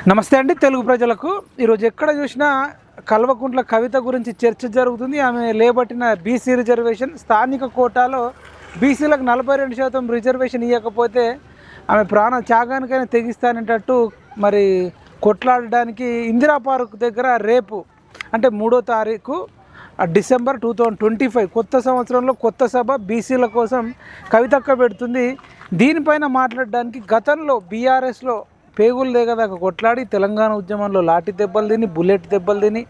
నమస్తే అండి తెలుగు ప్రజలకు. ఈరోజు ఎక్కడ చూసినా కల్వకుంట్ల కవిత గురించి చర్చ జరుగుతుంది. ఆమె లేబట్టిన బీసీ రిజర్వేషన్, స్థానిక కోటాలో బీసీలకు 42% రిజర్వేషన్ ఇవ్వకపోతే ఆమె ప్రాణ త్యాగానికైనా తెగిస్తానేటట్టు మరి కొట్లాడడానికి ఇందిరా పార్క్ దగ్గర రేపు అంటే 3వ తారీఖు డిసెంబర్ 2025 కొత్త సంవత్సరంలో కొత్త సభ బీసీల కోసం కవితక్క పెడుతుంది. దీనిపైన మాట్లాడడానికి గతంలో బీఆర్ఎస్లో పేగులు లేకదాకా కొట్లాడి తెలంగాణ ఉద్యమంలో లాఠీ దెబ్బలు తిని బుల్లెట్ దెబ్బలు తిని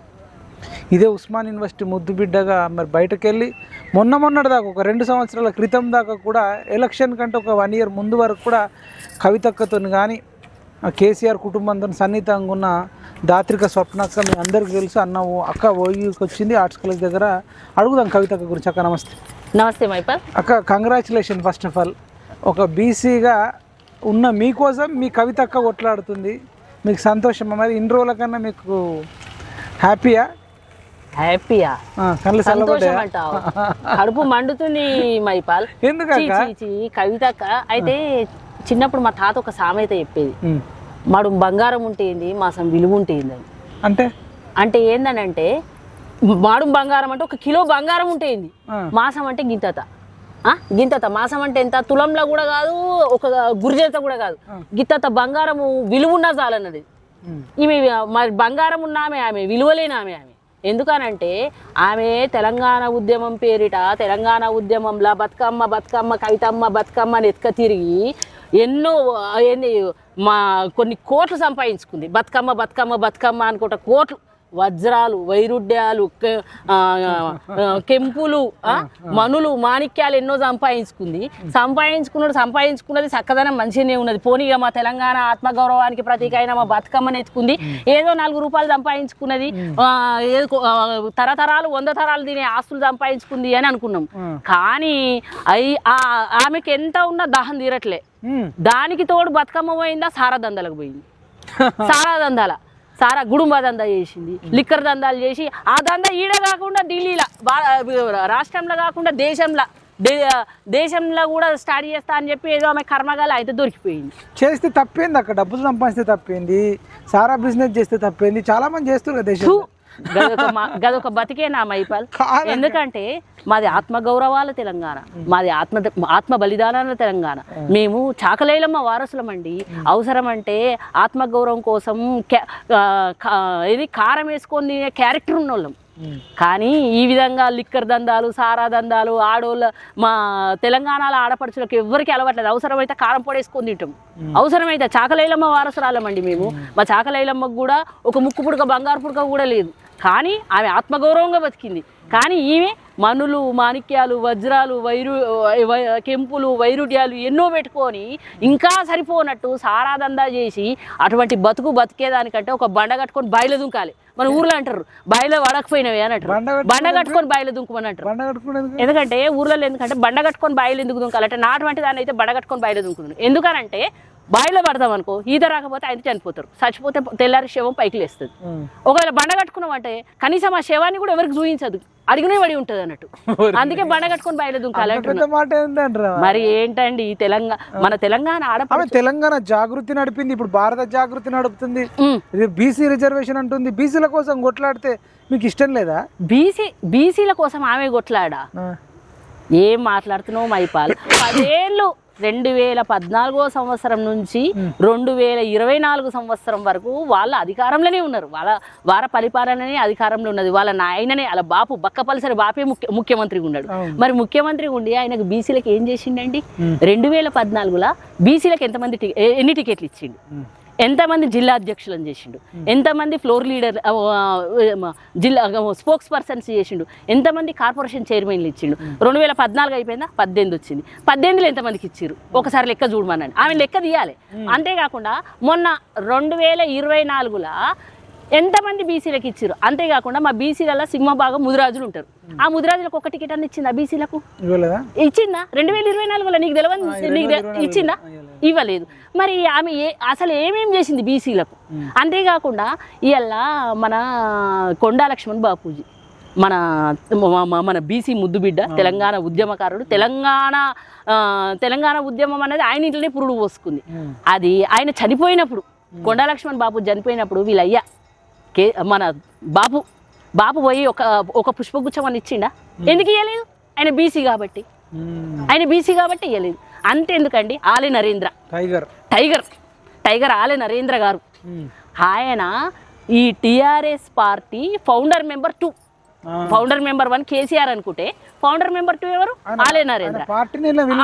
ఇదే ఉస్మాన్ యూనివర్సిటీ ముద్దు బిడ్డగా మరి బయటకెళ్ళి మొన్నటి దాకా ఒక 2 సంవత్సరాల క్రితం దాకా కూడా ఎలక్షన్ కంటే ఒక 1 ఇయర్ ముందు వరకు కూడా కవితక్కతో కానీ కేసీఆర్ కుటుంబంతో సన్నిహితంగా ఉన్న దాత్రిక స్వప్నక్క మీ అందరికీ తెలుసు. అక్క ఓయూకి వచ్చింది ఆర్ట్స్ కాలేజ్ దగ్గర. అడుగుదాం కవితక్క గురించి. అక్క నమస్తే. నమస్తే మైపాల్. అక్క కంగ్రాచులేషన్ ఫస్ట్ ఆఫ్ ఆల్. ఒక బీసీగా ఉన్న మీకోసం మీ కవితక్క కొట్లాడుతుంది. మీకు సంతోషమా? మరి ఇన్ని రోజుల కన్నా మీకు హ్యాపీయా? సంతోషం అంటావు, కడుపు మండుతుంది మైపాల్. ఎందుకంటే కవితక్క అయితే చిన్నప్పుడు మా తాత ఒక సామెత చెప్పేది, మాడు బంగారం ఉంటేంది మాసం విలువ ఉంటేంది అని. అంటే ఏందనంటే మాడు బంగారం అంటే 1 కిలో బంగారం ఉంటేంది, మాసం అంటే గింతత మాసం అంటే ఎంత, తులంలో కూడా కాదు, ఒక గురిజంత కూడా కాదు, గిత్తత బంగారము విలువ ఉన్నా చాలన్నది. ఈమె మరి బంగారం ఉన్నామే, ఆమె విలువలేని ఆమె. ఎందుకనంటే ఆమె తెలంగాణ ఉద్యమం పేరిట తెలంగాణ ఉద్యమంలో బతుకమ్మ కవితమ్మ బతుకమ్మ అని ఎత్తుక తిరిగి ఎన్నో కొన్ని కోట్లు సంపాదించుకుంది. బతుకమ్మ అనుకుంటా కోట్లు, వజ్రాలు, వైరుధ్యాలు, కెంపులు, మనులు, మాణిక్యాలు ఎన్నో సంపాదించుకున్నది చక్కదనం మంచిగానే ఉన్నది. పోనీగా మా తెలంగాణ ఆత్మగౌరవానికి ప్రతీక అయిన మా బతుకమ్మని ఎత్తుకుంది. ఏదో 4 రూపాయలు సంపాదించుకున్నది, తరతరాలు 100 తరాలు తినే ఆస్తులు సంపాదించుకుంది అని అనుకున్నాం. కానీ ఆమెకి ఎంత ఉన్నా దాహం తీరట్లే. దానికి తోడు బతుకమ్మ పోయిందా, సారా గుడుంబ దందా చేసింది, లిక్కర్ దందాలు చేసి ఆ దందా ఈడ కాకుండా ఢిల్లీలో రాష్ట్రంలో కాకుండా దేశంలో కూడా స్టార్ట్ చేస్తా అని చెప్పి ఏదో ఆమె కర్మగాలు అయితే దొరికిపోయింది. చేస్తే తప్పేంది అక్కడ, డబ్బులు సంపాదిస్తే తప్పేంది, సారా బిజినెస్ చేస్తే తప్పేంది, చాలా మంది చేస్తున్నారు దేశం. గదొక బతికేనా మైపాల్? ఎందుకంటే మాది ఆత్మగౌరవాల తెలంగాణ, మాది ఆత్మ బలిదానాల తెలంగాణ. మేము చాకలేలమ్మ వారసులమండి. అవసరం అంటే ఆత్మగౌరవం కోసం కారం వేసుకొని క్యారెక్టర్ ఉన్నోళ్ళం. కానీ ఈ విధంగా లిక్కర్ దందాలు, సారా దందాలు ఆడోళ్ళ మా తెలంగాణలో ఆడపడుచులకు ఎవరికి అలవాట్లేదు. అవసరమైతే కారం పొడి వేసుకొని తింటాం. అవసరమైతే చాకలేలమ్మ వారసురాలమండి మేము. మా చాకలేలమ్మకు కూడా ఒక ముక్కు పుడక బంగారు పుడక కూడా లేదు. కానీ ఆమె ఆత్మగౌరవంగా బతికింది. కానీ ఈమె మనులు, మాణిక్యాలు, వజ్రాలు, కెంపులు, వైరుధ్యాలు ఎన్నో పెట్టుకొని ఇంకా సరిపోనట్టు సారాదందా చేసి అటువంటి బతికేదానికంటే ఒక బండ కట్టుకొని బాయిల దుంకాలి. మన ఊర్లో అంటారు బాయిలో వడకపోయినవి అని అంటారు. బండ కట్టుకొని బాయిలో దుంకమని అంటారు. ఎందుకంటే ఊర్లలో బండ కట్టుకొని బాయిలు ఎందుకు దుంకాలంటే నాటువంటి దాన్ని అయితే బండ కట్టుకొని బాయిలో దుంకుతున్నాను. ఎందుకనంటే బాయిలో పడదాం అనుకో, ఈత రాకపోతే ఆయన చనిపోతారు. చచ్చిపోతే తెల్లారి శవం పైకి లేస్తుంది. ఒకవేళ బండ కట్టుకున్నాం అంటే కనీసం ఆ శవాన్ని కూడా ఎవరికి చూపించదు, అడిగినే పడి ఉంటుంది అన్నట్టు. అందుకే బండ కట్టుకొని బయట దుంకాలంటున్నారు. మరి ఏంటండి మన తెలంగాణ తెలంగాణ జాగృతి నడిపింది, ఇప్పుడు భారత జాగృతి నడుపుతుంది. బీసీ రిజర్వేషన్ అంటుంది. బీసీల కోసం కొట్లాడితే మీకు ఇష్టం లేదా? బీసీల కోసం ఆమె కొట్లాడా? ఏం మాట్లాడుతున్నావు మైపాల్? 10 ఏళ్ళు 2014 సంవత్సరం నుంచి 2024 సంవత్సరం వరకు వాళ్ళ అధికారంలోనే ఉన్నారు. వారి పరిపాలననే అధికారంలో ఉన్నది. వాళ్ళ నాయననే అలా బాపు బక్కపల్సరి బాపే ముఖ్యమంత్రిగా ఉన్నాడు. మరి ముఖ్యమంత్రిగా ఉండి ఆయనకు బీసీలకు ఏం చేసిండండి? 2014లో బీసీలకు ఎన్ని టికెట్లు ఇచ్చిండు, ఎంతమంది జిల్లా అధ్యక్షులను చేసిండు, ఎంతమంది ఫ్లోర్ లీడర్ జిల్లా స్పోక్స్ పర్సన్స్ చేసిండు, ఎంతమంది కార్పొరేషన్ చైర్మన్లు ఇచ్చిండు. 2014 అయిపోయిందా, 18 వచ్చింది. 18లో ఎంతమందికి ఇచ్చారు ఒకసారి లెక్క చూడమనండి. ఆమె లెక్క తీయాలి. అంతేకాకుండా మొన్న 2024లో ఎంతమంది బీసీలకు ఇచ్చారు. అంతేకాకుండా మా బీసీలలో సింహభాగం ముదిరాజులు ఉంటారు. ఆ ముదిరాజులకు 1 టికెట్ అని ఇచ్చిందా? బీసీలకు ఇచ్చిందా? 2024లో నీకు తెలియదు ఇచ్చిందా? ఇవ్వలేదు. మరి ఆమె అసలు ఏమేం చేసింది బీసీలకు? అంతేకాకుండా ఇవాళ మన కొండా లక్ష్మణ్ బాపూజీ మన బీసీ ముద్దుబిడ్డ, తెలంగాణ ఉద్యమకారుడు. తెలంగాణ ఉద్యమం అనేది ఆయన ఇంట్లోనే పురుడు పోసుకుంది. అది ఆయన చనిపోయినప్పుడు కొండా లక్ష్మణ్ బాబు చనిపోయినప్పుడు వీళ్ళయ్యా మన బాబు పోయి ఒక పుష్పగుచ్చం అని ఇచ్చిండా? ఎందుకు ఇవ్వలేదు? ఆయన బీసీ కాబట్టి, ఇవ్వలేదు. అంతెందుకండి, ఆలే నరేంద్ర టైగర్ ఆలే నరేంద్ర గారు, ఆయన ఈ TRS party founder member 2. Founder member 1 KCR అనుకుంటే ఫౌండర్ మెంబర్ 2 ఎవరు? ఆలే నరేంద్ర.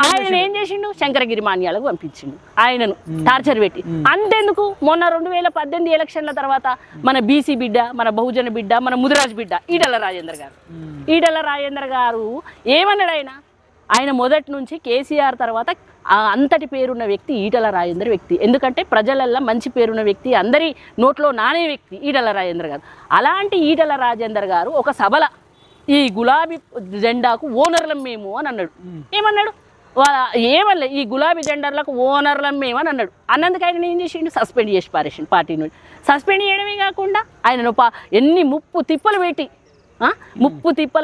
ఆయన ఏం చేసిండు? శంకరగిరి మాన్యాలకు పంపించిండు ఆయనను టార్చర్ పెట్టి. అంతెందుకు, మొన్న 2018 ఎలక్షన్ల తర్వాత మన బీసీ బిడ్డ, మన బహుజన బిడ్డ, మన ముదిరాజ్ బిడ్డ ఈటల రాజేందర్ గారు ఏమన్నాడు? ఆయన మొదటి నుంచి కేసీఆర్ తర్వాత అంతటి పేరున్న వ్యక్తి ఈటల రాజేందర్ వ్యక్తి. ఎందుకంటే ప్రజలల్లో మంచి పేరున్న వ్యక్తి, అందరి నోట్లో నానే వ్యక్తి ఈటల రాజేందర్ గారు. అలాంటి ఈటల రాజేందర్ గారు ఒక సభల ఈ గులాబీ జెండాకు ఓనర్లం మేము అని అన్నాడు. ఏమన్నాడు? ఏమన్నా ఈ గులాబీ జెండర్లకు ఓనర్లం మేము అని అన్నాడు. అన్నందుకు ఆయన ఏం చేసిండు? సస్పెండ్ చేసి పారేసిండు పార్టీ నుండి. సస్పెండ్ చేయడమే కాకుండా ఆయనను ఎన్ని ముప్పు తిప్పలు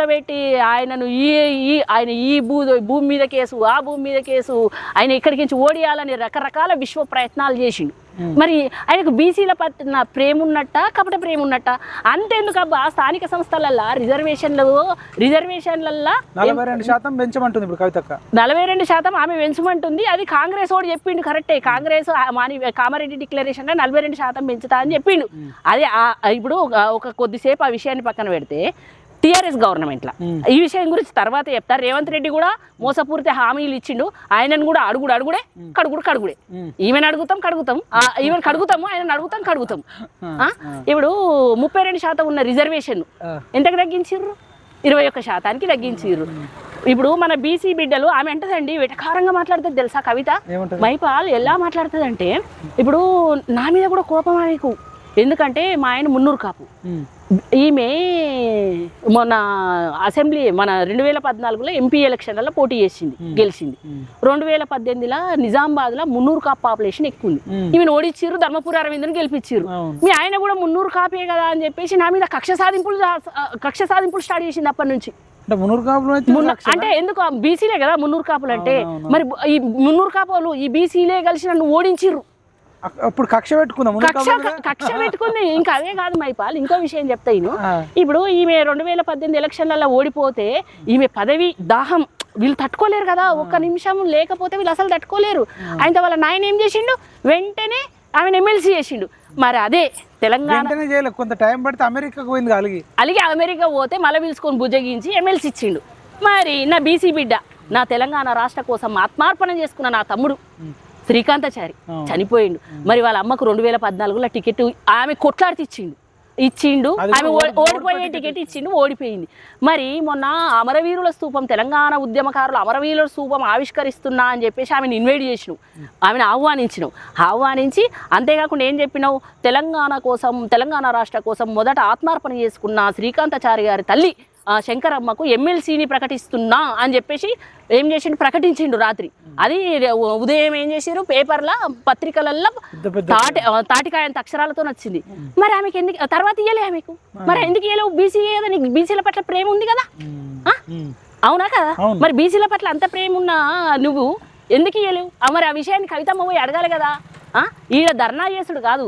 పెట్టి ఆయనను ఆయన ఈ భూమి మీద కేసు, ఆ భూమి మీద కేసు, ఆయన ఇక్కడికి నుంచి ఓడియాలని రకరకాల విశ్వ ప్రయత్నాలు చేసిండు. మరి ఆయనకు బీసీల పట్ల ప్రేమ ఉన్నట్ట, కపట ప్రేమ ఉన్నట్ట? అంతేందుకబ్బా, స్థానిక సంస్థలల్లో రిజర్వేషన్లలో 42% పెంచమంటుంది ఇప్పుడు కవితక్క. 42% ఆమె పెంచమంటుంది. అది కాంగ్రెస్ వాడు చెప్పిండు, కరెక్టే. కాంగ్రెస్ కామారెడ్డి డిక్లరేషన్ లో 42% పెంచుతా అని చెప్పిండు. అదే ఇప్పుడు ఒక కొద్దిసేపు ఆ విషయాన్ని పక్కన పెడితే టీఆర్ఎస్ గవర్నమెంట్లో ఈ విషయం గురించి తర్వాత చెప్తారు. రేవంత్ రెడ్డి కూడా మోసపూరిత హామీలు ఇచ్చిండు. ఆయనను కూడా అడుగుడే కడుగుడే. ఈమెను కడుగుతాము, ఆయన కడుగుతాం. ఇప్పుడు 32% ఉన్న రిజర్వేషన్ ఎంతకు తగ్గించిర్రు? 21% తగ్గించిర్రు. ఇప్పుడు మన బీసీ బిడ్డలు, ఆమె అంటదండి వెటకారంగా మాట్లాడుతుంది తెలుసా కవిత మైపాల్. ఎలా మాట్లాడుతుందంటే, ఇప్పుడు నా మీద కూడా కోపం ఆమెకు. ఎందుకంటే మా ఆయన మున్నూరు కాపు, ఈమె మొన్న అసెంబ్లీ మన 2014లో ఎంపీ ఎలక్షన్లలో పోటీ చేసింది, గెలిచింది. 2018లో నిజామాబాద్లో మున్నూరు కాపు పాపులేషన్ ఎక్కువ ఉంది. ఈమెను ఓడిచ్చిర్రు, ధర్మపురి అరవింద్ని గెలిపించారు. మీ ఆయన కూడా మున్నూరు కాపే కదా అని చెప్పేసి నా మీద కక్ష సాధింపులు స్టార్ట్ చేసింది అప్పటి నుంచి. అంటే ఎందుకు? బీసీలే కదా మున్నూరు కాపులు అంటే. మరి ఈ మున్నూరు కాపులు ఈ బీసీలే కలిసి నన్ను ఓడించిర్రు. అప్పుడు కక్ష పెట్టుకుంది. ఇంకా అదే కాదు మైపాల్, ఇంకో విషయం చెప్తా. ఇప్పుడు ఈమె 2018 ఎలక్షన్లలో ఓడిపోతే ఈమె పదవి దాహం వీళ్ళు తట్టుకోలేరు కదా, ఒక్క నిమిషం లేకపోతే వీళ్ళు అసలు తట్టుకోలేరు. అయితే వాళ్ళ నాయన ఏం చేసిండు? వెంటనే ఆమెను ఎమ్మెల్సీ చేసిండు. మరి అదే తెలంగాణ కొంత టైం పడితే అమెరికాకు పోయింది, అలిగి అమెరికా పోతే మళ్ళీ పిలుచుకొని బుజ్జగించి ఎమ్మెల్సీ ఇచ్చిండు. మరి నా బీసీ బిడ్డ, నా తెలంగాణ రాష్ట్ర కోసం ఆత్మార్పణ చేసుకున్న నా తమ్ముడు శ్రీకాంతాచారి చనిపోయిండు. మరి వాళ్ళ అమ్మకు 2014లో టికెట్ ఆమె కొట్లాడితే ఇచ్చిండు. ఆమె ఓడిపోయే టికెట్ ఇచ్చిండు, ఓడిపోయింది. మరి మొన్న అమరవీరుల స్తూపం, తెలంగాణ ఉద్యమకారులు అమరవీరుల స్తూపం ఆవిష్కరిస్తున్నా అని చెప్పేసి ఆమెను ఇన్వైట్ చేసినావు, ఆమెను ఆహ్వానించి అంతేకాకుండా ఏం చెప్పినావు? తెలంగాణ రాష్ట్ర కోసం మొదట ఆత్మార్పణ చేసుకున్న శ్రీకాంతాచారి గారి తల్లి శంకరమ్మకు ఎమ్మెల్సీని ప్రకటిస్తున్నా అని చెప్పేసి ఏం చేసిండు? ప్రకటించిండు రాత్రి. అది ఉదయం ఏం చేసారు? పేపర్ల పత్రికలలో తాటికాయంత అక్షరాలతో వచ్చింది. మరి ఆమెకి ఎందుకు తర్వాత ఇయ్యలే? ఆమెకు మరి ఎందుకు ఇయ్యలేవు? బీసీ కదా, నీకు బీసీల పట్ల ప్రేమ ఉంది కదా, అవునా కదా? మరి బీసీల పట్ల అంత ప్రేమ ఉన్నా నువ్వు ఎందుకు ఇయ్యలేవు? మరి ఆ విషయాన్ని కవితమ్మ పోయి అడగాలి కదా. ఈడ ధర్నా చేసుడు కాదు,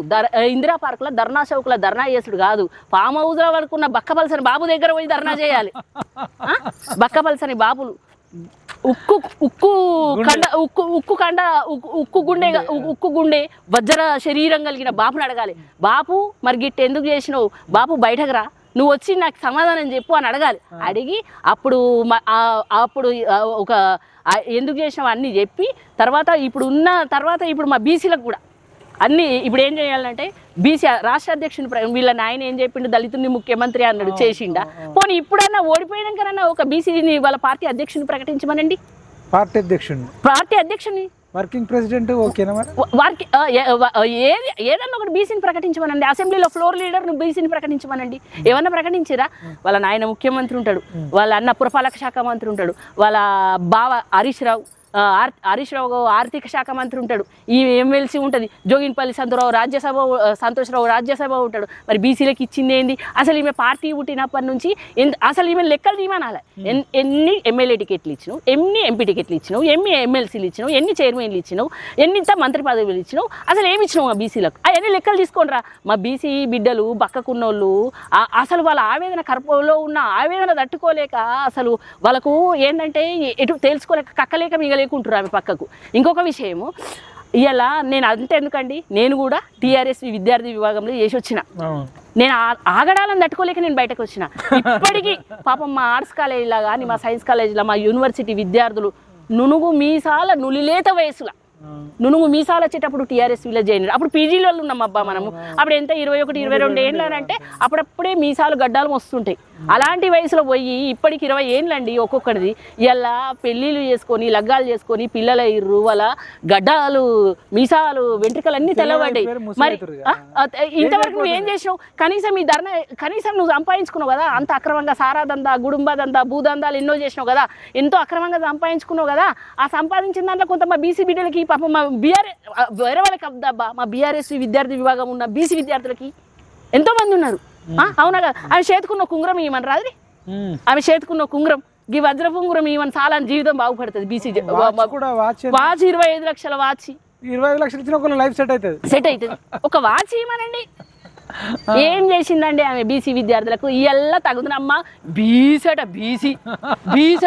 ఇందిరా పార్కులో ధర్నా చౌక్లో ధర్నా చేసుడు కాదు, ఫామ్ హౌస్లో వరకున్న బక్కపల్సని బాబు దగ్గర పోయి ధర్నా చేయాలి. బక్కపల్సని బాబులు ఉక్కు గుండె వజ్ర శరీరం కలిగిన బాపుని అడగాలి. బాపు మరి గిట్ట ఎందుకు చేసినావు? బాపు బయటకు రా, నువ్వు వచ్చి నాకు సమాధానం చెప్పు అని అడగాలి. అడిగి అప్పుడు ఒక ఎందుకు చేసినావు అన్నీ చెప్పి ఇప్పుడు మా బీసీలకు కూడా అన్నీ ఇప్పుడు ఏం చేయాలంటే, బీసీ రాష్ట్ర అధ్యక్షుని వీళ్ళ నాయన ఏం చెప్పిండు? దళితుని ముఖ్యమంత్రి అన్నాడు, చేసిండా? పోనీ ఇప్పుడన్నా ఓడిపోయినాకన్నా ఒక బీసీని వాళ్ళ పార్టీ అధ్యక్షుని ప్రకటించమనండి. పార్టీ అధ్యక్షుని వర్కింగ్ ప్రెసిడెంట్ ఓకేనా? వారికి ఏదన్నా ఒకటి బీసీని ప్రకటించమనండి. అసెంబ్లీలో ఫ్లోర్ లీడర్ బీసీని ప్రకటించమనండి. ఏమన్నా ప్రకటించిరా? వాళ్ళ నాయన ముఖ్యమంత్రి ఉంటాడు, వాళ్ళ అన్న పురపాలక శాఖ మంత్రి ఉంటాడు, వాళ్ళ బావ హరీష్ రావు, హరీష్ రావు ఆర్థిక శాఖ మంత్రి ఉంటాడు, ఈ ఎమ్మెల్సీ ఉంటుంది, జోగిన్పల్లి సంతోష్రావు రాజ్యసభ ఉంటాడు. మరి బీసీలకు ఇచ్చింది ఏంది? అసలు ఈమె పార్టీ పుట్టినప్పటి నుంచి అసలు ఈమె లెక్కలు తీయమనాలి. ఎన్ని ఎమ్మెల్యే టికెట్లు ఇచ్చినావు, ఎన్ని ఎంపీ టికెట్లు ఇచ్చినావు, ఎన్ని ఎమ్మెల్సీలు ఇచ్చినావు, ఎన్ని చైర్మన్లు ఇచ్చినావు, ఎన్నింత మంత్రి పదవులు ఇచ్చినావు, అసలు ఏమి ఇచ్చినావు మా బీసీలకు? అవన్నీ లెక్కలు తీసుకోండిరా. మా బీసీ బిడ్డలు బక్కకున్నోళ్ళు అసలు వాళ్ళ ఆవేదన కర్పంలో ఉన్న ఆవేదన తట్టుకోలేక అసలు వాళ్ళకు ఏంటంటే ఎటు తెలుసుకోలేక కక్కలేక మిగలేకుంటారు ఆమె పక్కకు. ఇంకొక విషయము, ఇలా నేను అంతే ఎందుకండి, నేను కూడా టీఆర్ఎస్ విద్యార్థి విభాగంలో చేసి వచ్చిన. నేను ఆగడాలను తట్టుకోలేక నేను బయటకు వచ్చిన. ఇప్పటికీ పాపం మా ఆర్ట్స్ కాలేజీలో కానీ మా సైన్స్ కాలేజీలో మా యూనివర్సిటీ విద్యార్థులు నునుగు మీసాల నులిలేత వయసులో నునుగు మీసాలు వచ్చేటప్పుడు టీఆర్ఎస్ విలేజ్ అయినారు. అప్పుడు పీజీలో ఉన్నాం అబ్బా మనము. అప్పుడు ఎంత 21, 22 ఏళ్ళనంటే అప్పుడప్పుడే మీసాలు గడ్డాలు వస్తుంటాయి. అలాంటి వయసులో పోయి ఇప్పటికి 20 ఏళ్ళండి ఒక్కొక్కడిది. ఇలా పెళ్ళిళ్ళు చేసుకొని లగ్గాలు చేసుకొని పిల్లల ఇర్రు వాళ్ళ గడ్డాలు మీసాలు వెంట్రుకలు అన్నీ తెల్లబడ్డాయి. మరి ఇంతవరకు నువ్వు ఏం చేసినావు? కనీసం ఈ ధర్నా కనీసం నువ్వు సంపాదించుకున్నావు కదా, అంత అక్రమంగా సారాదందా గుడుంబాదందా భూదందాలు ఎన్నో చేసినావు కదా, ఎంతో అక్రమంగా సంపాదించుకున్నావు కదా. ఆ సంపాదించిన దాంట్లో కొంత మా బీసీ బిడ్డలకి పాపం మా వేరే వాళ్ళకి అబ్దాబ్బా మా బీఆర్ఎస్ విద్యార్థి విభాగం ఉన్న బీసీ విద్యార్థులకి ఎంతో మంది ఉన్నారు. అవునా కదా? ఆమె చేతుకున్న కుంగురం ఇవ్వమని రాదు, ఆమె చేతుకున్న కుంగురం ఈ వజ్రపు ఉంగురం ఇవ్వని చాలా జీవితం బాగుపడుతుంది. బీసీ వాచ్ 25 లక్షల వాచ్ 25 లక్షలు ఇచ్చిన ఒక లైఫ్ సెట్ అవుతుంది. ఒక వాచ్ ఇవ్వమనండి. ఏం చేసిందండి ఆమె బీసీ విద్యార్థులకు? ఇవాళ తగుదనమ్మా బీసట బీసీ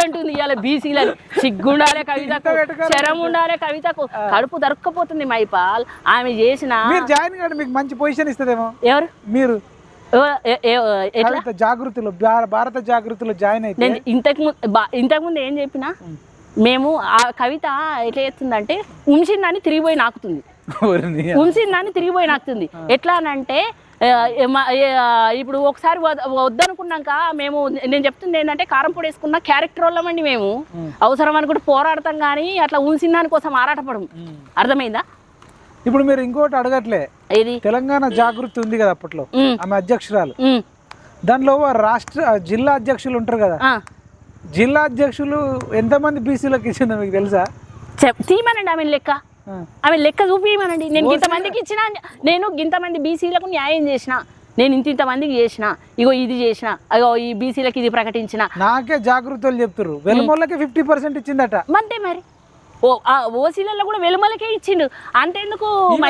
అంటుంది. ఇవాళ బీసీలని సిగ్గుండాలే కవితకు, శరం ఉండాలే కవితకు. కడుపు దొరక్కపోతుంది మైపాల్ ఆమె చేసిన. మీకు మంచి పొజిషన్ ఇస్తుందేమో. ఎవరు మీరు? జాగృతిలో భారత జాగృతిలో జాయిన్ అయితే నేను ఇంతకుముందు ఏం చెప్పినా, మేము ఆ కవిత ఎట్లా చేస్తుందంటే ఉంచిందాన్ని తిరిగిపోయి నాకుతుంది, ఉంచిందాన్ని తిరిగిపోయి నాకుతుంది. ఎట్లా అనంటే ఇప్పుడు ఒకసారి వద్దనుకున్నాక మేము, నేను చెప్తుంది ఏంటంటే కారం పొడి వేసుకున్న క్యారెక్టర్ వాళ్ళమండి మేము. అవసరం అనుకుంటే పోరాడతాం కానీ అట్లా ఉంచిన దాని కోసం ఆరాటపడము. అర్థమైందా? ఇప్పుడు మీరు ఇంకోటి అడగట్లే, ఇది తెలంగాణ జాగృతి ఉంది కదా అప్పట్లో, ఆమె అధ్యక్షురాలు. దానిలో జిల్లా అధ్యక్షులు ఉంటారు కదా, జిల్లా అధ్యక్షులు ఎంతమంది బీసీలకు ఇచ్చిందో మీకు తెలుసా? తీయమనండి ఆమె లెక్క, ఆమె లెక్క చూపించమనండి. నేను ఇంతమందికి ఇచ్చిన, నేను ఇంతమంది బీసీలకు న్యాయం చేసిన, నేను ఇంతమందికి చేసిన, ఇగో ఇది చేసిన, అగో ఈ బీసీలకు ఇది ప్రకటించిన. నాకే జాగృతులు చెప్తారు వెలుమోళ్ళకి 50% ఇచ్చిందట. అంతే మరి ఓసీలలో కూడా వెలుమలకే ఇచ్చిండు. అంతేందుకు ఈమె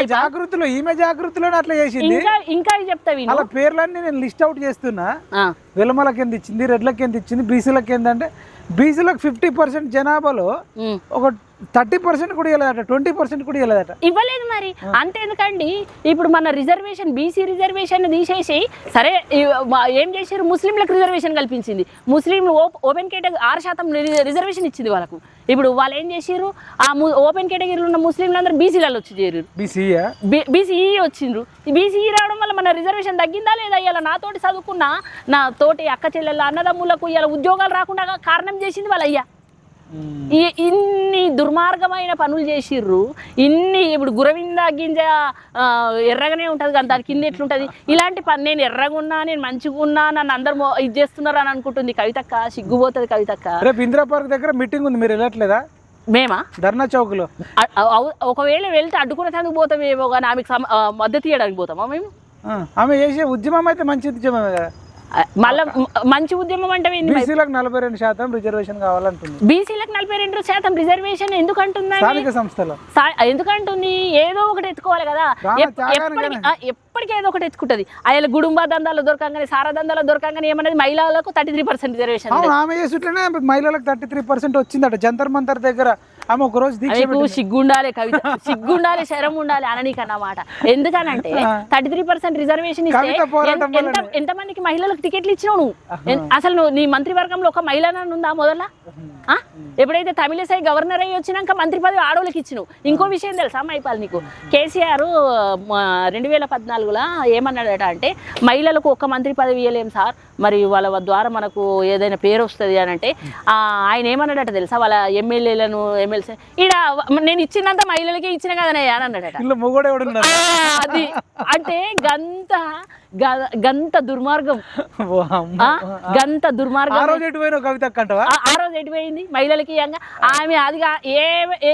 జాగృతిలో అట్లా చేసింది. ఇంకా చెప్తావి అలా పేర్లన్నీ నేను లిస్ట్ అవుట్ చేస్తున్నా. వెలుమలకి ఎంత ఇచ్చింది, రెడ్లకి ఎంత ఇచ్చింది, బీసీలకి ఏంటంటే బీసీలకు 50% జనాభాలో ఒక 30% కూడా ఇవ్వలేదట, 20% కూడా ఇవ్వలేదట. ఇవ్వలేదు మరి. అంతేందుకండి ఇప్పుడు మన రిజర్వేషన్ బీసీ రిజర్వేషన్ తీసేసి సరే ఏం చేశారు, ముస్లింలకు రిజర్వేషన్ కల్పించింది. ముస్లింలు ఓపెన్ కేటగిరీ 6% రిజర్వేషన్ ఇచ్చింది వాళ్ళకు. ఇప్పుడు వాళ్ళు ఏం చేసారు, ఆ ఓపెన్ కేటగిరీలో ఉన్న ముస్లింలు అందరూ బీసీలలో వచ్చి చేరారు, బీసీఈ వచ్చిండ్రు. బీసీఈ రావడం వల్ల మన రిజర్వేషన్ తగ్గిందా లేదా? ఇలా నాతోటి చదువుకున్న నా తోటి అక్క చెల్లెళ్ళ అన్నదమ్ములకు ఇలా ఉద్యోగాలు రాకుండా కారణం చేసింది వాళ్ళ అయ్యా. ఇన్ని దుర్మార్గమైన పనులు చేసిర్రు. ఇప్పుడు గురవింద గింజ ఎర్రగానే ఉంటుంది కానీ దాని కింద ఎట్లుంటుంది? ఇలాంటి పని నేను ఎర్రగా ఉన్నా, నేను మంచిగా ఉన్నా, నన్ను అందరు ఇది చేస్తున్నారు అని అనుకుంటుంది కవితక్క. సిగ్గుపోతుంది కవితక్క. రేపు ఇందిరా పార్క్ దగ్గర మీటింగ్ ఉంది, మీరు వెళ్ళట్లేదా? మేమా? ధర్నా చౌక్ లో ఒకవేళ వెళ్తే అడ్డుకునేందుకు పోతామేమో కానీ ఆమెకు మద్దతు ఇవ్వడానికి పోతామా మేము? ఆమె చేసే ఉద్యమం అయితే మంచి ఉద్యమమే కదా. మళ్ళీ మంచి ఉద్యమం అంటే బీసీలకు 42% రిజర్వేషన్ కావాలంటుంది. బీసీలకు 42% రిజర్వేషన్ ఎందుకంటుంది? స్థానిక సంస్థలో ఎందుకంటుంది? ఏదో ఒకటి ఎత్తుకోవాలి కదా, ఎప్పటికీ ఏదో ఒకటి ఎత్తుకుంటది. అయ్యా గుడుంబా దందాలు దొరకంగానే, సారా దందాలు దొరకంగానే ఏమన్నది మహిళలకు 33% రిజర్వేషన్. ఆమె చేస్తుంటేనే మహిళలకు 33% వచ్చిందట జంతర్ మంతర్ దగ్గర. ఆమె ఒక రోజు సిగ్గుండాలి కవిత, సిగ్గుండాలి, శరం ఉండాలి అననీకన్నమాట. ఎందుకనంటే 33% రిజర్వేషన్ ఇస్తే ఎంతమందికి మహిళలకు టికెట్లు ఇచ్చినావు నువ్వు? అసలు నువ్వు నీ మంత్రివర్గంలో ఒక మహిళ ఉందా మొదల? ఎప్పుడైతే తమిళసై గవర్నర్ అయ్యి వచ్చినాక మంత్రి పదవి ఆడోళ్ళకి ఇచ్చినావు. ఇంకో విషయం తెలుసా మైపాల్ నీకు? కేసీఆర్ 2014లో ఏమన్నాడట అంటే, మహిళలకు ఒక్క మంత్రి పదవి ఇవ్వలేం సార్, మరి వాళ్ళ ద్వారా మనకు ఏదైనా పేరు వస్తుంది అని అంటే ఆయన ఏమన్నాడట తెలుసా? వాళ్ళ ఎమ్మెల్యేలను ఎమ్మెల్సీ ఈడ నేను ఇచ్చినంత మహిళలకే ఇచ్చిన కదనే అని అన్నాడట. అది అంటే గంత గంత దుర్మార్గం గంత దుర్మార్గం. ఆ రోజు ఎటు పోయిన కవితక్క అంటవా? ఆ రోజు ఎటు పోయింది మహిళలకి ఇయ్యంగా ఆమె అదిగా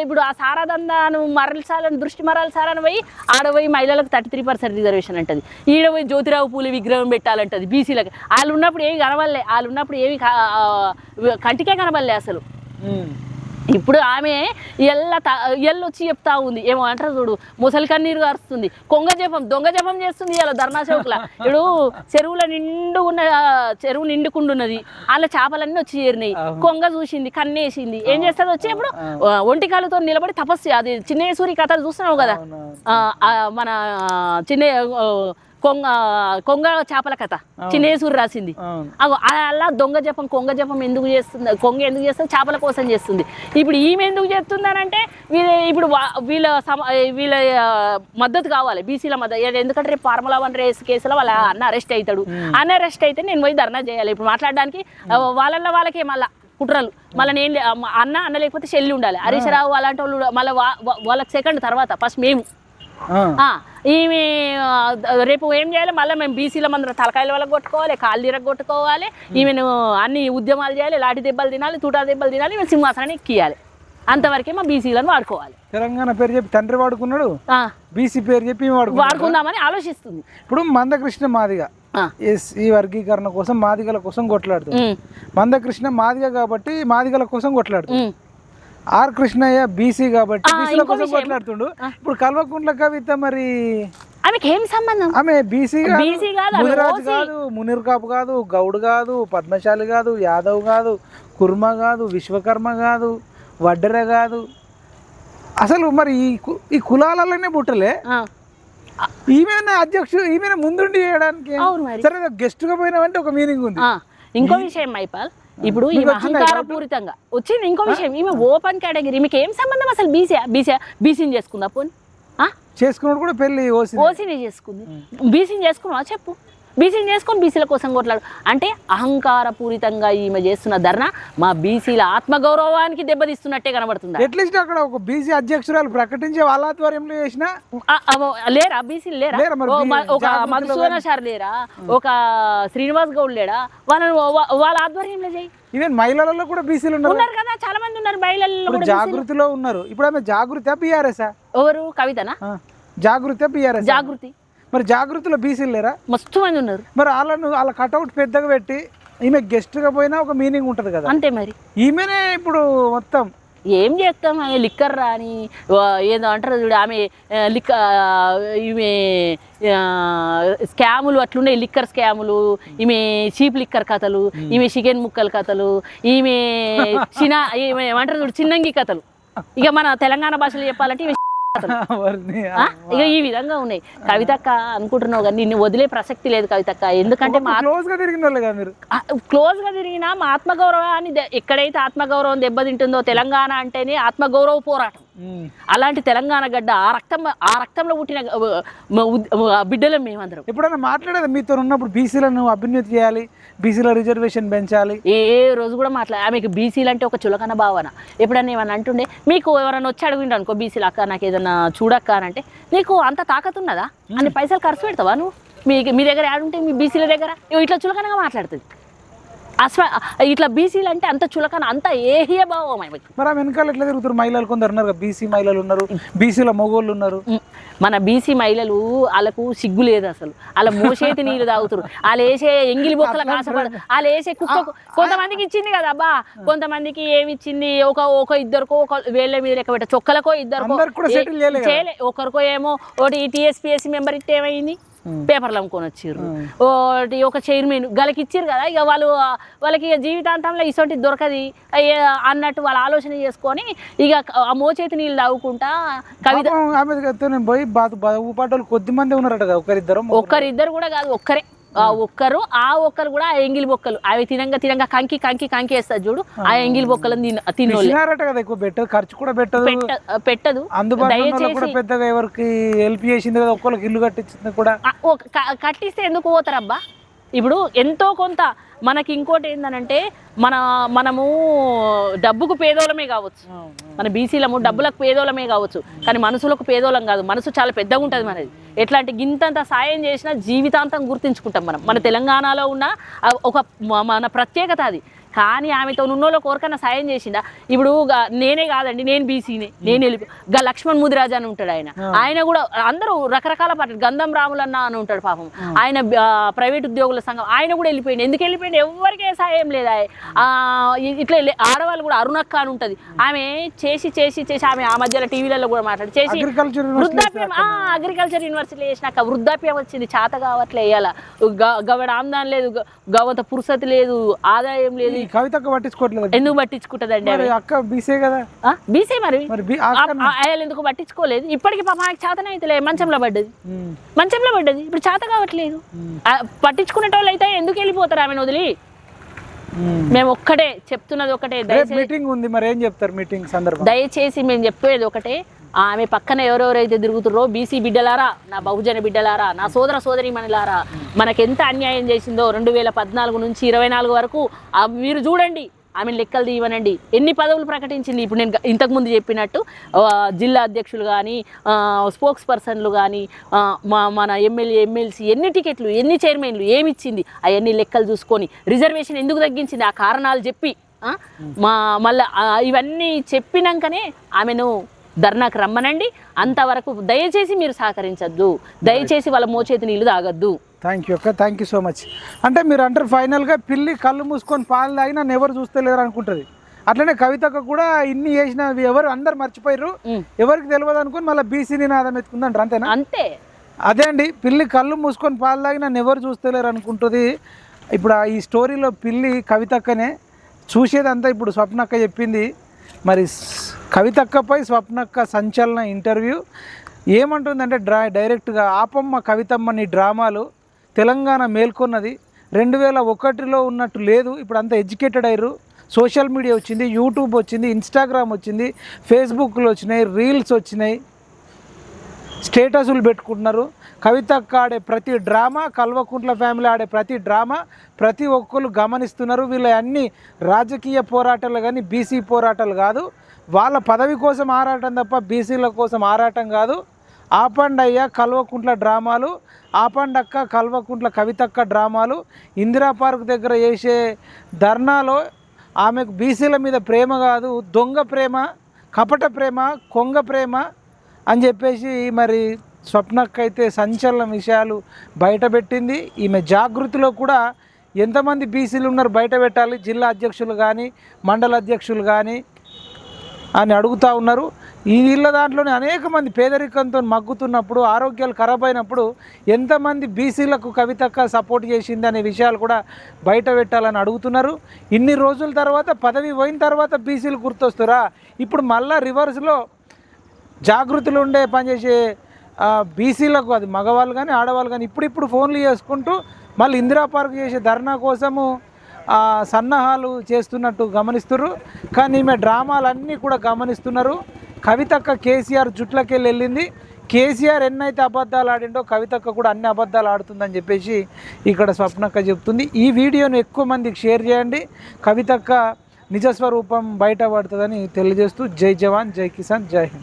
ఇప్పుడు ఆ సారాదందాను మరల్చాలని దృష్టి మరల్చాలని పోయి ఆడ పోయి మహిళలకు 33% రిజర్వేషన్ అంటది. ఈడ పోయి జ్యోతిరావు పూలి విగ్రహం పెట్టాలంటది బీసీలకు. వాళ్ళు ఉన్నప్పుడు ఏమి కనబడలే, వాళ్ళు ఉన్నప్పుడు ఏమి కంటికే కనబడలే అసలు. ఇప్పుడు ఆమె ఎల్లొచ్చి చెప్తా ఉంది, ఏమో అంటారు చూడు, ముసలి కన్నీరు గారుస్తుంది, దొంగ జపం చేస్తుంది ఇలా ధర్నా చౌక్లా. ఇప్పుడు చెరువు నిండుకుండున్నది, వాళ్ళ చేపలన్నీ వచ్చి చేరినాయి, కొంగ చూసింది, కన్నేసింది, ఏం చేస్తుంది వచ్చి ఇప్పుడు ఒంటికాలతో నిలబడి తపస్సు. అది చిన్నేశ్వరి కథలు చూస్తున్నావు కదా, మన కొంగ చేపల కథ చిన్నేశ్వరి రాసింది. అలా దొంగ జపం కొంగ జపం ఎందుకు చేస్తుంది, కొంగ ఎందుకు చేస్తుంది, చేపల కోసం చేస్తుంది. ఇప్పుడు ఈమె ఎందుకు చేస్తుందనంటే ఇప్పుడు వీళ్ళ మద్దతు కావాలి, బీసీల మద్దతు. ఎందుకంటే రేపు ఫార్ములా 1 రేస్ కేసులో వాళ్ళ అన్న అరెస్ట్ అవుతాడు, అన్న అరెస్ట్ అయితే నేను పోయి ధర్నా చేయాలి. ఇప్పుడు మాట్లాడడానికి వాళ్ళకే మళ్ళీ కుట్రలు, మళ్ళీ నేను అన్న లేకపోతే చెల్లి ఉండాలి, హరీష్ రావు అలాంటి వాళ్ళు మళ్ళీ వాళ్ళకి సెకండ్ తర్వాత ఫస్ట్ మేము. ఈమె రేపు ఏం చేయాలి, మళ్ళీ మేము బీసీల మందరం తలకాయల వాళ్ళకి కొట్టుకోవాలి, కాళ్ళు తీరకు కొట్టుకోవాలి, ఈమెను అన్ని ఉద్యమాలు చేయాలి, లాఠీ దెబ్బలు తినాలి, తూటా దెబ్బలు తినాలి, మేము సింహాసనాన్ని ఎక్కియాలి. అంతవరకే మా బీసీలను వాడుకోవాలి. తెలంగాణ పేరు చెప్పి తండ్రి వాడుకున్నాడు, బీసీ పేరు చెప్పి వాడుకుందామని ఆలోచిస్తుంది. ఇప్పుడు మందకృష్ణ మాదిగ ఈ వర్గీకరణ కోసం మాదిగల కోసం కొట్లాడుతుంది. మందకృష్ణ మాదిగ కాబట్టి మాదిగల కోసం కొట్లాడుతుంది. ఆర్ కృష్ణయ్య బీసీ కాబట్టి బీసీల కోసం కొట్లాడుతుండు. ఇప్పుడు కల్వకుంట్ల కవిత మరి ఆమెకి ఏం సంబంధం? ఆమె బీసీ ముదిరాజు కాదు, మునీర్ కాపు కాదు, గౌడ్ కాదు, పద్మశాలి కాదు, యాదవ్ కాదు, కుర్మ కాదు, విశ్వకర్మ కాదు, వడ్డెర కాదు. అసలు మరి ఈ కులాలలోనే పుట్టలే. ఈమె అధ్యక్షుడు, ఈమె ముందుండి చేయడానికి సరే గెస్ట్ గా పోయినామంటే ఒక మీనింగ్ ఉంది. ఇంకో విషయం మైపాల్, ఇప్పుడు ఈమె అహంకారపూరితంగా వచ్చింది. ఇంకో విషయం, ఈమె ఓపెన్ కేటగిరీ, ఈమెకి ఏం సంబంధం అసలు? బీసీని చేసుకుందా? పోనీ చేసుకున్నాడు కూడా పెళ్లి ఓసీని చేసుకుంది, బీసీని చేసుకున్నావా చెప్పు? బీసీని చేసుకొని బీసీల కోసం కొట్లాడు అంటే అహంకారపూరితంగా ఈమె చేస్తున్న ధర్నా మా బీసీల ఆత్మగౌరవానికి దెబ్బతీస్తున్నట్టే కనబడుతుంది. అట్లీస్ట్ అక్కడ ఒక బీసీ అధ్యక్షురాలు ప్రకటించే వాళ్ళ ఆధ్వర్యంలో చేసిన లేరా బీసీలు లేరా? ఒక మధుసూదన సార్ లేరా? ఒక శ్రీనివాస్ గౌడ్ లేడా? వాళ్ళ ఆధ్వర్యంలో చేయి. ఈవెన్ మహిళలలో కూడా బీసీలు ఉన్నారు కదా, చాలా మంది ఉన్నారు మహిళల్లో. జాగృతిలో ఉన్నారు. ఇప్పుడు ఆమె జాగృతి బీఆర్ఎస్ ఎవరు? కవితనా? జాగృతి బీఆర్ఎస్. జాగృతి మరి జాగృతిలో బీసీలు లేరా? మస్తు మంది ఉన్నారు. మరి వాళ్ళ కట్అవుట్ పెద్దగా పెట్టి ఈమె గెస్ట్ గా పోయినా ఒక మీనింగ్ ఉంటది కదా. అంతే మరి ఈమెనే ఇప్పుడు మొత్తం ఏం చేస్తాం? ఆమె లిక్కర్ రాని ఏదో అంటారు చూడు, ఆమె ఈమె స్కాములు అట్లున్నాయి, లిక్కర్ స్కాములు, ఈమె చీప్ లిక్కర్ కథలు, ఈమె చికెన్ ముక్కల కథలు, ఈమె ఏమంటారు చూడు చిన్నంగి కథలు. ఇక మన తెలంగాణ భాషలో చెప్పాలంటే ఈమె ఇక ఈ విధంగా ఉన్నాయి. కవితక్క అనుకుంటున్నావు కానీ నిన్ను వదిలే ప్రసక్తి లేదు కవితక్క. ఎందుకంటే క్లోజ్ గా తిరిగినా మా ఆత్మగౌరవాన్ని, ఎక్కడైతే ఆత్మగౌరవం దెబ్బతింటుందో తెలంగాణ అంటేనే ఆత్మగౌరవ పోరాటం. అలాంటి తెలంగాణ గడ్డ ఆ రక్తంలో పుట్టిన బిడ్డలం మేమందరం. ఎప్పుడైనా మాట్లాడేది మీతో ఉన్నప్పుడు బీసీలను అభ్యున్నతి చేయాలి, బీసీల రిజర్వేషన్ పెంచాలి, ఏ రోజు కూడా మాట్లాడాలి. ఆమెకు బీసీలు అంటే ఒక చులకన భావన. ఎప్పుడన్నా ఏమన్నా అంటుండే, మీకు ఎవరైనా వచ్చి అడుగుంటా అనుకో బీసీలు అక్క నాకు ఏదన్నా చూడక్క అని అంటే, నీకు అంత తాకతున్నదా? అన్ని పైసలు ఖర్చు పెడతావా నువ్వు? మీ దగ్గర యాడుంటే మీ బీసీల దగ్గర ఇట్లా చులకనగా మాట్లాడుతుంది. ఇట్లా బీసీలు అంటే అంత చులకన, అంత ఏహియ భావం. మరి ఆ వెనకాల ఎట్లా తిరుగుతారు మహిళలు? కొందరు ఉన్నారు, బీసీ మహిళలు ఉన్నారు, బీసీల మగోళ్ళు ఉన్నారు. మన బీసీ మహిళలు వాళ్ళకు సిగ్గు లేదు అసలు. వాళ్ళ మోసేతి నీళ్ళు తాగుతారు, వాళ్ళు వేసే ఎంగిలి బొక్కల కాసపడ, వాళ్ళు వేసే కుక్క కొంతమందికి ఇచ్చింది కదా అబ్బా, కొంతమందికి ఏమి ఇచ్చింది, ఒక ఇద్దరికో, ఒక వేళ్ళ మీద లెక్క పెట్ట చొక్కలకో ఇద్దరికో చేయలే, ఒకరికో ఏమో ఒకటి టీఎస్పీఎస్సీ మెంబర్ ఇస్తే ఏమైంది, పేపర్లు అమ్ముకొని వచ్చిర్రు, ఒక చైర్మన్ గలకి ఇచ్చిర్రు కదా. ఇక వాళ్ళకి జీవితాంతంలో ఇసొంటి దొరకది అన్నట్టు వాళ్ళు ఆలోచన చేసుకొని ఇక ఆ మోచేతి నీళ్ళు తాగుకుంటా కవిత కొద్ది మంది ఉన్నారట, ఒక్కరిద్దరు కూడా కాదు, ఒక్కరే. ఒక్కరు కూడా ఆ ఎంగిలి బొక్కలు అవి తినంగా కంకి వేస్తారు చూడు, ఆ ఎంగిలి బొక్కలను తినోళ్ళు ఖర్చు కూడా పెట్టదు. అందుబాటులో పెద్దగా ఎవరికి హెల్ప్ చేసింది కదా, ఒక్కరికి ఇల్లు కట్టించింది కూడా. కట్టిస్తే ఎందుకు పోతారబ్బా? ఇప్పుడు ఎంతో కొంత మనకి ఇంకోటి ఏంటంటే మనము డబ్బుకు పేదోళమే కావచ్చు, మన బీసీలము డబ్బులకు పేదోళమే కావచ్చు, కానీ మనసులకు పేదోళం కాదు. మనసు చాలా పెద్దగా ఉంటుంది మనది. ఎట్లా అంటే గింతంత సాయం చేసినా జీవితాంతం గుర్తించుకుంటాం మనం. మన తెలంగాణలో ఉన్న ఒక మన ప్రత్యేకత అది. కానీ ఆమెతో ఉన్నోళ్ళ కోరికన్నా సాయం చేసిందా? ఇప్పుడు నేనే కాదండి, నేను బీసీనే, నేను వెళ్ళి లక్ష్మణ్ ముదిరాజు అని ఉంటాడు. ఆయన కూడా అందరూ రకరకాల పార్టీ, గంధం రాములన్న అని ఉంటాడు పాపం, ఆయన ప్రైవేట్ ఉద్యోగుల సంఘం, ఆయన కూడా వెళ్ళిపోయింది. ఎందుకు వెళ్ళిపోయింది? ఎవరికే సాయం లేదా. ఇట్లా ఆడవాళ్ళు కూడా అరుణక్క అని ఉంటుంది, ఆమె చేసి చేసి చేసి ఆమె ఆ మధ్యలో టీవీలలో కూడా మాట్లాడి చేసి వృద్ధాప్యం, అగ్రికల్చర్ యూనివర్సిటీలో చేసినాక వృద్ధాప్యం వచ్చింది, చేత కావట్లే, వేయాల గవడ ఆమ్దాన్ లేదు, గవంత పురుసతి లేదు, ఆదాయం లేదు. కవితకు పట్టించుకోవట్లేదు. ఎందుకు పట్టించుకుంటదండి? అక్క బీసీ కదా, బీసీ. మరి ఆయన ఎందుకు పట్టించుకోలేదు? ఇప్పటికి పాప చేతన అయితే మంచంలో పడ్డది, మంచంలో పడ్డది, ఇప్పుడు చేత కావట్లేదు. పట్టించుకునేటోళ్ళు అయితే ఎందుకు వెళ్ళిపోతారు ఆమెను వదిలి? మేము ఒక్కటే చెప్తున్నది ఒకటే, మీటింగ్ ఉంది, మరి ఏం చెప్తారు మీటింగ్ సందర్భంగా? దయచేసి మేము చెప్పేది ఒకటే, ఆమె పక్కన ఎవరెవరైతే తిరుగుతుర్రో బీసీ బిడ్డలారా, నా బహుజన బిడ్డలారా, నా సోదర సోదరీమణులారా, మనకెంత అన్యాయం చేసిందో 2014 నుంచి 24 వరకు మీరు చూడండి. ఆమెను లెక్కలు తీయమనండి. ఎన్ని పదవులు ప్రకటించింది. ఇప్పుడు నేను ఇంతకుముందు చెప్పినట్టు జిల్లా అధ్యక్షులు కానీ, స్పోక్స్ పర్సన్లు కానీ, మన ఎమ్మెల్యే ఎమ్మెల్సీ ఎన్ని టికెట్లు, ఎన్ని చైర్మన్లు, ఏమి ఇచ్చింది, అవన్నీ లెక్కలు చూసుకొని రిజర్వేషన్ ఎందుకు తగ్గించింది ఆ కారణాలు చెప్పి మళ్ళీ ఇవన్నీ చెప్పినాకనే ఆమెను ధర్నాకు రమ్మనండి. అంతవరకు దయచేసి మీరు సహకరించద్దు, దయచేసి వాళ్ళ మోచేతి నీళ్ళు తాగద్దు. థ్యాంక్ యూ అక్క, థ్యాంక్ యూ సో మచ్. అంటే మీరు అంటారు ఫైనల్గా పిల్లి కళ్ళు మూసుకొని పాలు తాగి నన్ను ఎవరు చూస్తలేరు అనుకుంటుంది. అట్లనే కవితకు కూడా ఇన్ని చేసిన ఎవరు అందరు మర్చిపోయారు, ఎవరికి తెలియదు అనుకుని మళ్ళీ బీసీ నినాదం ఎత్తుకుందంటారు. అంతేనా? అంతే. అదే అండి, పిల్లి కళ్ళు మూసుకొని పాలు తాగి నన్ను ఎవరు చూస్తలేరు అనుకుంటుంది. ఇప్పుడు ఈ స్టోరీలో పిల్లి కవితక్కనే, చూసేదంతా ఇప్పుడు స్వప్నక్క చెప్పింది. మరి కవితక్కపై స్వప్నక్క సంచలన ఇంటర్వ్యూ ఏమంటుందంటే డైరెక్ట్గా, ఆపమ్మ కవితమ్మ నీ డ్రామాలు తెలంగాణ మేల్కొన్నది 2001లో ఉన్నట్టు లేదు. ఇప్పుడు అంతా ఎడ్యుకేటెడ్ అయ్యారు, సోషల్ మీడియా వచ్చింది, యూట్యూబ్ వచ్చింది, ఇన్స్టాగ్రామ్ వచ్చింది, ఫేస్బుక్లు వచ్చినాయి, రీల్స్ వచ్చినాయి, స్టేటస్లు పెట్టుకుంటున్నారు. కవితక్క ఆడే ప్రతి డ్రామా, కల్వకుంట్ల ఫ్యామిలీ ఆడే ప్రతి డ్రామా ప్రతి ఒక్కరు గమనిస్తున్నారు. వీళ్ళ అన్ని రాజకీయ పోరాటాలు కానీ బీసీ పోరాటాలు కాదు, వాళ్ళ పదవి కోసం ఆరాటం తప్ప బీసీల కోసం ఆరాటం కాదు. ఆపండయ్య కల్వకుంట్ల డ్రామాలు, ఆపండక్క కల్వకుంట్ల కవితక్క డ్రామాలు. ఇందిరా పార్క్ దగ్గర చేసే ధర్నాలో ఆమెకు బీసీల మీద ప్రేమ కాదు, దొంగ ప్రేమ, కపట ప్రేమ, కొంగ ప్రేమ అని చెప్పేసి మరి స్వప్నక్క అయితే సంచలన విషయాలు బయటపెట్టింది. ఈమె జాగృతిలో కూడా ఎంతమంది బీసీలు ఉన్నారు బయట పెట్టాలి, జిల్లా అధ్యక్షులు కానీ మండల అధ్యక్షులు కానీ అని అడుగుతూ ఉన్నారు. ఈ వీళ్ళ దాంట్లోనే అనేక మంది పేదరికంతో మగ్గుతున్నప్పుడు, ఆరోగ్యాలు ఖరాబ్ అయినప్పుడు ఎంతమంది బీసీలకు కవితక్క సపోర్ట్ చేసింది అనే విషయాలు కూడా బయట పెట్టాలని అడుగుతున్నారు. ఇన్ని రోజుల తర్వాత పదవి పోయిన తర్వాత బీసీలు గుర్తొస్తారా? ఇప్పుడు మళ్ళా రివర్స్లో జాగృతిలో ఉండే పనిచేసే బీసీలకు, అది మగవాళ్ళు కానీ ఆడవాళ్ళు కానీ ఇప్పుడు ఫోన్లు చేసుకుంటూ మళ్ళీ ఇందిరా పార్క్ చేసే ధర్నా కోసము సన్నాహాలు చేస్తున్నట్టు గమనిస్తున్నారు. కానీ ఈమె డ్రామాలన్నీ కూడా గమనిస్తున్నారు. కవితక్క కేసీఆర్ జుట్లకెళ్ళి వెళ్ళింది. కేసీఆర్ ఎన్నైతే అబద్ధాలు ఆడిండో కవితక్క కూడా అన్ని అబద్ధాలు ఆడుతుందని చెప్పేసి ఇక్కడ స్వప్నక్క చెప్తుంది. ఈ వీడియోను ఎక్కువ మందికి షేర్ చేయండి. కవితక్క నిజస్వరూపం బయటపడుతుందని తెలియజేస్తూ జై జవాన్, జై కిసాన్, జై హింద్.